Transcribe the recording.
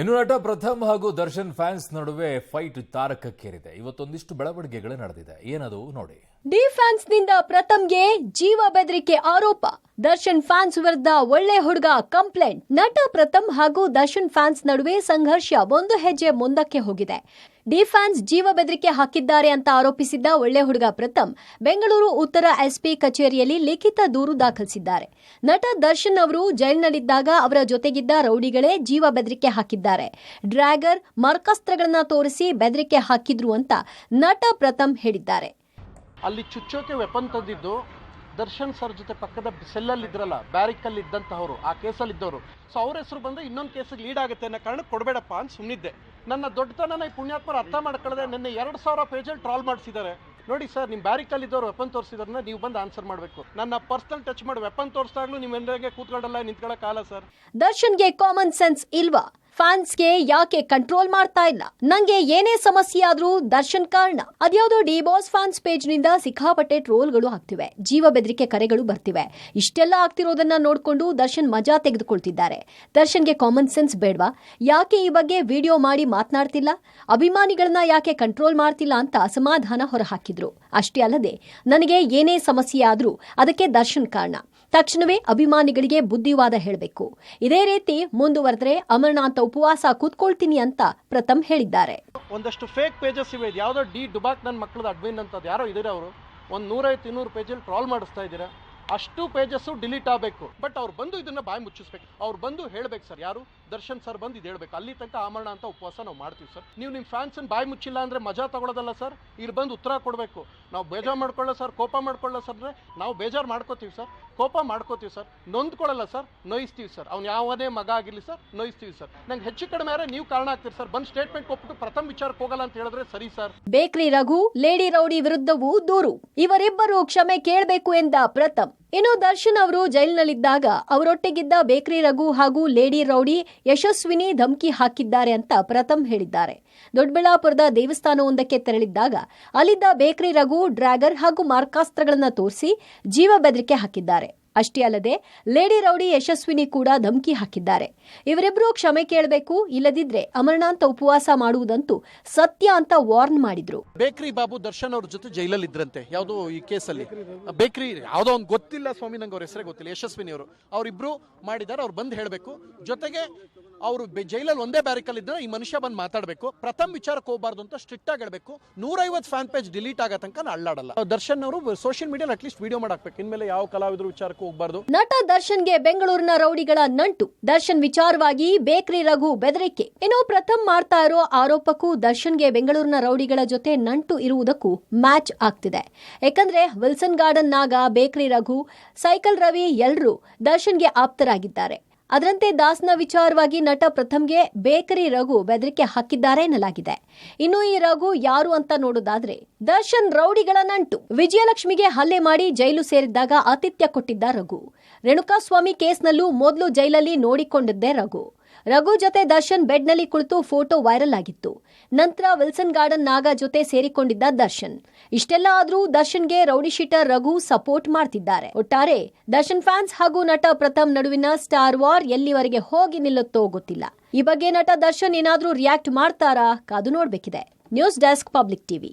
ಇನ್ನು ನಟ ಪ್ರಥಮ್ ಹಾಗೂ ದರ್ಶನ್ ಫ್ಯಾನ್ಸ್ ನಡುವೆ ಫೈಟ್ ತಾರಕಕ್ಕೇರಿದೆ. ಇವತ್ತೊಂದಿಷ್ಟು ಬೆಳವಣಿಗೆಗಳು ನಡೆದಿದೆ. ಏನದು ನೋಡಿ. ಡಿ ಫ್ಯಾನ್ಸ್ ನಿಂದ ಪ್ರಥಮ್ಗೆ ಜೀವ ಬೆದರಿಕೆ ಆರೋಪ. ದರ್ಶನ್ ಫ್ಯಾನ್ಸ್ ವಿರುದ್ಧ ಒಳ್ಳೆ ಹುಡುಗ ಕಂಪ್ಲೇಂಟ್. ನಟ ಪ್ರಥಮ್ ಹಾಗೂ ದರ್ಶನ್ ಫ್ಯಾನ್ಸ್ ನಡುವೆ ಸಂಘರ್ಷ ಒಂದು ಹೆಜ್ಜೆ ಮುಂದಕ್ಕೆ ಹೋಗಿದೆ. ಡಿ ಫ್ಯಾನ್ಸ್ ಜೀವ ಬೆದರಿಕೆ ಹಾಕಿದ್ದಾರೆ ಅಂತ ಆರೋಪಿಸಿದ್ದ ಒಳ್ಳೆ ಹುಡುಗ ಪ್ರಥಮ್ ಬೆಂಗಳೂರು ಉತ್ತರ ಎಸ್ಪಿ ಕಚೇರಿಯಲ್ಲಿ ಲಿಖಿತ ದೂರು ದಾಖಲಿಸಿದ್ದಾರೆ. ನಟ ದರ್ಶನ್ ಅವರು ಜೈಲಿನಲ್ಲಿದ್ದಾಗ ಅವರ ಜೊತೆಗಿದ್ದ ರೌಡಿಗಳೇ ಜೀವ ಬೆದರಿಕೆ ಹಾಕಿದ್ದಾರೆ. ಡ್ರ್ಯಾಗರ್ ಮಾರ್ಕಾಸ್ತ್ರಗಳನ್ನ ತೋರಿಸಿ ಬೆದರಿಕೆ ಹಾಕಿದ್ರು ಅಂತ ನಟ ಪ್ರಥಮ್ ಹೇಳಿದ್ದಾರೆ. ಅಲ್ಲಿ ಚುಚ್ಚೋಕೆ ವೆಪನ್ ತಂದಿದ್ದು ದರ್ಶನ್ ಸರ್ ಜೊತೆ ಪಕ್ಕದ ಸೆಲ್ಲಲ್ಲಿ ಇದ್ರಲ್ಲ, ಬ್ಯಾರಿಕಲ್ಲಿ ಇದ್ದಂತಹವರು, ಆ ಕೇಸಲ್ಲಿ ಇದ್ದವರು. ಸೊ ಅವ್ರ ಹೆಸರು ಬಂದ್ರೆ ಇನ್ನೊಂದು ಕೇಸಿಗೆ ಲೀಡ್ ಆಗುತ್ತೆ ಅನ್ನೋ ಕಾರಣ ಕೊಡಬೇಡಪ್ಪ ಅಂತ ಸುಮ್ಮನಿದ್ದೆ. ನನ್ನ ದೊಡ್ಡತನ ಈ ಪುಣ್ಯಾತ್ಮರು ಅರ್ಥ ಮಾಡ್ಕೊಳ್ಳದೆ ನಿನ್ನೆ 2000 ಪೇಜಲ್ಲಿ ಟ್ರಾಲ್ ಮಾಡಿಸಿದ್ದಾರೆ. ನೋಡಿ ಸರ್, ನಿಮ್ಮ ಬ್ಯಾರಿಕಲ್ಲಿ ಇದ್ದವರು ವೆಪನ್ ತೋರಿಸಿದ್ರನ್ನ ನೀವು ಬಂದು ಆನ್ಸರ್ ಮಾಡಬೇಕು. ನನ್ನ ಪರ್ಸನಲ್ ಟಚ್ ಮಾಡಿ ವೆಪನ್ ತೋರಿಸಿದಾಗ್ಲೂ ನೀವು ಎಂದಾಗೆ ಕೂತ್ಕೊಳ್ಳಲ್ಲ, ನಿಂತ್ಕೊಳ್ಳೋಕ್ಕಾಗಲ್ಲ ಸರ್. ದರ್ಶನ್ಗೆ ಕಾಮನ್ ಸೆನ್ಸ್ ಇಲ್ವಾ? ಫ್ಯಾನ್ಸ್ಗೆ ಯಾಕೆ ಕಂಟ್ರೋಲ್ ಮಾಡ್ತಾ ಇಲ್ಲ? ನಂಗೆ ಏನೇ ಸಮಸ್ಯೆ ಆದ್ರೂ ದರ್ಶನ್ ಕಾರಣ. ಅದ್ಯಾವುದೋ ಡಿ ಬಾಸ್ ಫ್ಯಾನ್ಸ್ ಪೇಜ್ ನಿಂದ ಸಿಕ್ಕಾಪಟ್ಟೆ ಟ್ರೋಲ್ಗಳು ಆಗ್ತಿವೆ, ಜೀವ ಬೆದರಿಕೆ ಕರೆಗಳು ಬರ್ತಿವೆ. ಇಷ್ಟೆಲ್ಲ ಆಗ್ತಿರೋದನ್ನ ನೋಡ್ಕೊಂಡು ದರ್ಶನ್ ಮಜಾ ತೆಗೆದುಕೊಳ್ತಿದ್ದಾರೆ. ದರ್ಶನ್ಗೆ ಕಾಮನ್ ಸೆನ್ಸ್ ಬೇಡ್ವಾ? ಯಾಕೆ ಈ ಬಗ್ಗೆ ವಿಡಿಯೋ ಮಾಡಿ ಮಾತನಾಡ್ತಿಲ್ಲ? ಅಭಿಮಾನಿಗಳನ್ನ ಯಾಕೆ ಕಂಟ್ರೋಲ್ ಮಾಡ್ತಿಲ್ಲ ಅಂತ ಅಸಮಾಧಾನ ಹೊರಹಾಕಿದ್ರು. ಅಷ್ಟೇ ಅಲ್ಲದೆ, ನನಗೆ ಏನೇ ಸಮಸ್ಯೆ ಆದ್ರೂ ಅದಕ್ಕೆ ದರ್ಶನ್ ಕಾರಣ. ತಕ್ಷಣವೇ ಅಭಿಮಾನಿಗಳಿಗೆ ಬುದ್ಧಿವಾದ ಹೇಳಬೇಕು. ಇದೇ ರೀತಿ ಮುಂದುವರೆದ್ರೆ ಅಮರನಾಥ ಉಪವಾಸ ಕೂತ್ಕೊಳ್ತೀನಿ ಅಂತ ಪ್ರಥಮ್ ಹೇಳಿದ್ದಾರೆ. ಒಂದಷ್ಟು ಫೇಕ್ ಪೇಜಸ್ ಇವೆ. ಯಾವ್ದೋ ಡಿ ಡುಬಾಕ್ ನನ್ನ ಮಕ್ಕಳದ ಅಡ್ಮಿನ್ ಅಂತ ಯಾರೋ ಇದ್ದಾರೆ, ಅವರು ಒಂದು 150-200 ಪೇಜಲ್ಲಿ ಟ್ರಾಲ್ ಮಾಡಿಸ್ತಾ ಇದ್ದೀರಾ. ಅಷ್ಟು ಪೇಜಸ್ಸು ಡಿಲೀಟ್ ಆಗಬೇಕು. ಬಟ್ ಅವ್ರು ಬಂದು ಇದನ್ನ ಬಾಯಿ ಮುಚ್ಚಿಸ್ಬೇಕು. ಅವ್ರು ಬಂದು ಹೇಳ್ಬೇಕು ಸರ್, ಯಾರು ದರ್ಶನ್ ಸರ್ ಬಂದು ಇದು ಹೇಳ್ಬೇಕು. ಅಲ್ಲಿ ತನಕ ಆಮರಣ ಅಂತ ಉಪವಾಸ ನಾವು ಮಾಡ್ತೀವಿ ಸರ್. ನೀವು ನಿಮ್ಮ ಫ್ಯಾನ್ಸನ್ನು ಬಾಯಿ ಮುಚ್ಚಿಲ್ಲ ಅಂದ್ರೆ ಮಜಾ ತಗೊಳ್ಳೋದಲ್ಲ ಸರ್, ಇಲ್ಲಿ ಬಂದು ಉತ್ತರ ಕೊಡಬೇಕು. ನಾವು ಬೇಜಾರು ಮಾಡ್ಕೊಳ್ಳೋ ಸರ್, ಕೋಪ ಮಾಡ್ಕೊಳ್ಳೋ ಸರ್ ಅಂದ್ರೆ ನಾವು ಬೇಜಾರು ಮಾಡ್ಕೋತೀವಿ ಸರ್, ಕೋಪ ಮಾಡ್ಕೋತೀವಿ ಸರ್, ನೊಂದ್ಕೊಳ್ಳಲ್ಲ ಸರ್, ನೋಯಿಸ್ತೀವಿ ಸರ್. ಅವ್ನು ಯಾವನೇ ಮಗ ಆಗಿರಲಿ ಸರ್, ನೋಯಿಸ್ತೀವಿ ಸರ್. ನಂಗೆ ಹೆಚ್ಚು ಕಡಿಮೆ ಆದ್ರೆ ನೀವು ಕಾರಣ ಆಗ್ತೀರಿ ಸರ್. ಬಂದು ಸ್ಟೇಟ್ಮೆಂಟ್ ಕೊಟ್ಬಿಟ್ಟು ಪ್ರಥಮ್ ವಿಚಾರಕ್ಕೆ ಹೋಗಲ್ಲ ಅಂತ ಹೇಳಿದ್ರೆ ಸರಿ ಸರ್. ಬೇಕ್ರಿ ರಘು, ಲೇಡಿ ರೌಡಿ ವಿರುದ್ಧವೂ ದೂರು. ಇವರಿಬ್ಬರು ಕ್ಷಮೆ ಕೇಳಬೇಕು ಎಂದ ಪ್ರಥಮ್. ಇನ್ನು ದರ್ಶನ್ ಅವರು ಜೈಲಿನಲ್ಲಿದ್ದಾಗ ಅವರೊಟ್ಟಿಗಿದ್ದ ಬೇಕ್ರಿ ರಘು ಹಾಗೂ ಲೇಡಿ ರೌಡಿ ಯಶಸ್ವಿನಿ ಧಮಕಿ ಹಾಕಿದ್ದಾರೆ ಅಂತ ಪ್ರಥಮ್ ಹೇಳಿದ್ದಾರೆ. ದೊಡ್ಡಬಳ್ಳಾಪುರದ ದೇವಸ್ಥಾನವೊಂದಕ್ಕೆ ತೆರಳಿದ್ದಾಗ ಅಲ್ಲಿದ್ದ ಬೇಕ್ರಿ ರಘು ಡ್ರ್ಯಾಗರ್ ಹಾಗೂ ಮಾರ್ಕಾಸ್ತ್ರಗಳನ್ನ ತೋರಿಸಿ ಜೀವ ಬೆದರಿಕೆ ಹಾಕಿದ್ದಾರೆ. ಅಷ್ಟೇ ಅಲ್ಲದೆ ಲೇಡಿ ರೌಡಿ ಯಶಸ್ವಿನಿ ಕೂಡ ಧಮಕಿ ಹಾಕಿದ್ದಾರೆ. ಇವರಿಬ್ಬರು ಕ್ಷಮೆ ಕೇಳಬೇಕು, ಇಲ್ಲದಿದ್ರೆ ಅಮರನಾಥ ಉಪವಾಸ ಮಾಡುವುದಂತೂ ಸತ್ಯ ಅಂತ ವಾರ್ನ್ ಮಾಡಿದ್ರು. ಬೇಕ್ರಿ ಬಾಬು ದರ್ಶನ್ ಅವ್ರ ಜೊತೆ ಜೈಲಲ್ಲಿ ಇದ್ರಂತೆ, ಯಾವುದೋ ಈ ಕೇಸಲ್ಲಿ. ಬೇಕ್ರಿ ಯಾವುದೋ ಒಂದು ಗೊತ್ತಿಲ್ಲ ಸ್ವಾಮಿ, ನಂಗೆ ಅವ್ರ ಹೆಸರೇ ಗೊತ್ತಿಲ್ಲ. ಯಶಸ್ವಿನಿ ಅವರು, ಅವರಿಬ್ರು ಮಾಡಿದ್ದಾರೆ. ಅವ್ರು ಬಂದು ಹೇಳಬೇಕು. ಜೊತೆಗೆ ಅವರು ಜೈಲಲ್ಲಿ ಒಂದೇ ಬ್ಯಾರಿಕಲ್ ಇದ್ರೆ ಈ ಮನುಷ್ಯ ಬಂದು ಮಾತಾಡಬೇಕು. ಪ್ರಥಮ್ ವಿಚಾರಕ್ಕೆ ಹೋಗಬಾರ್ದು ಅಂತ ಸ್ಟ್ರಿಕ್ಟ್ ಆಗಿ ಹೇಳಬೇಕು. 150 ಫ್ಯಾನ್ ಪೇಜ್ ಡಿಲೀಟ್ ಆಗೋ ತನಕ ಅಳ್ಳಾಡಲ್ಲ. ದರ್ಶನ್ ಅವರು ಸೋಷಿಯಲ್ ಮೀಡಿಯಾ ಅಟ್ಲೀಸ್ಟ್ ವಿಡಿಯೋ ಮಾಡಾಕ್ಬೇಕು. ಇನ್ಮೇಲೆ ಯಾವ ಕಲಾವಿದರು ವಿಚಾರಕ್ಕೆ ಹೋಗಬಾರ್ದು. ನಟ ದರ್ಶನ್ಗೆ ಬೆಂಗಳೂರಿನ ರೌಡಿಗಳ ನಂಟು. ದರ್ಶನ್ ವಿಚಾರವಾಗಿ ಬೇಕ್ರಿ ರಘು ಬೆದರಿಕೆ. ಇನ್ನು ಪ್ರಥಮ್ ಮಾಡ್ತಾ ಇರೋ ಆರೋಪಕ್ಕೂ ದರ್ಶನ್ಗೆ ಬೆಂಗಳೂರಿನ ರೌಡಿಗಳ ಜೊತೆ ನಂಟು ಇರುವುದಕ್ಕೂ ಮ್ಯಾಚ್ ಆಗ್ತಿದೆ. ಯಾಕಂದ್ರೆ ವಿಲ್ಸನ್ ಗಾರ್ಡನ್ ನಾಗ, ಬೇಕ್ರಿ ರಘು, ಸೈಕಲ್ ರವಿ ಎಲ್ಲರೂ ದರ್ಶನ್ಗೆ ಆಪ್ತರಾಗಿದ್ದಾರೆ. ಅದರಂತೆ ದಾಸ್ನ ವಿಚಾರವಾಗಿ ನಟ ಪ್ರಥಮ್ಗೆ ಬೇಕರಿ ರಘು ಬೆದರಿಕೆ ಹಾಕಿದ್ದಾರೆ ಎನ್ನಲಾಗಿದೆ. ಇನ್ನು ಈ ರಘು ಯಾರು ಅಂತ ನೋಡೋದಾದ್ರೆ, ದರ್ಶನ್ ರೌಡಿಗಳ ನಂಟು. ವಿಜಯಲಕ್ಷ್ಮಿಗೆ ಹಲ್ಲೆ ಮಾಡಿ ಜೈಲು ಸೇರಿದ್ದಾಗ ಆತಿಥ್ಯ ಕೊಟ್ಟಿದ್ದ ರಘು. ರೇಣುಕಾಸ್ವಾಮಿ ಕೇಸ್ನಲ್ಲೂ ಮೊದಲು ಜೈಲಲ್ಲಿ ನೋಡಿಕೊಂಡಿದ್ದೆ ರಘು. ರಘು ಜೊತೆ ದರ್ಶನ್ ಬೆಡ್ನಲ್ಲಿ ಕುಳಿತು ಫೋಟೋ ವೈರಲ್ ಆಗಿತ್ತು. ನಂತರ ವಿಲ್ಸನ್ ಗಾರ್ಡನ್ ನಾಗ ಜೊತೆ ಸೇರಿಕೊಂಡಿದ್ದ ದರ್ಶನ್. ಇಷ್ಟೆಲ್ಲ ಆದ್ರೂ ದರ್ಶನ್ಗೆ ರೌಡಿ ಶೀಟರ್ ರಘು ಸಪೋರ್ಟ್ ಮಾಡ್ತಿದ್ದಾರೆ. ಒಟ್ಟಾರೆ ದರ್ಶನ್ ಫ್ಯಾನ್ಸ್ ಹಾಗೂ ನಟ ಪ್ರಥಮ್ ನಡುವಿನ ಸ್ಟಾರ್ ವಾರ್ ಎಲ್ಲಿವರೆಗೆ ಹೋಗಿ ನಿಲ್ಲುತ್ತೋ ಗೊತ್ತಿಲ್ಲ. ಈ ಬಗ್ಗೆ ನಟ ದರ್ಶನ್ ಏನಾದ್ರೂ ರಿಯಾಕ್ಟ್ ಮಾಡ್ತಾರಾ? ಕಾದು ನೋಡ್ಬೇಕಿದೆ. News desk, public TV.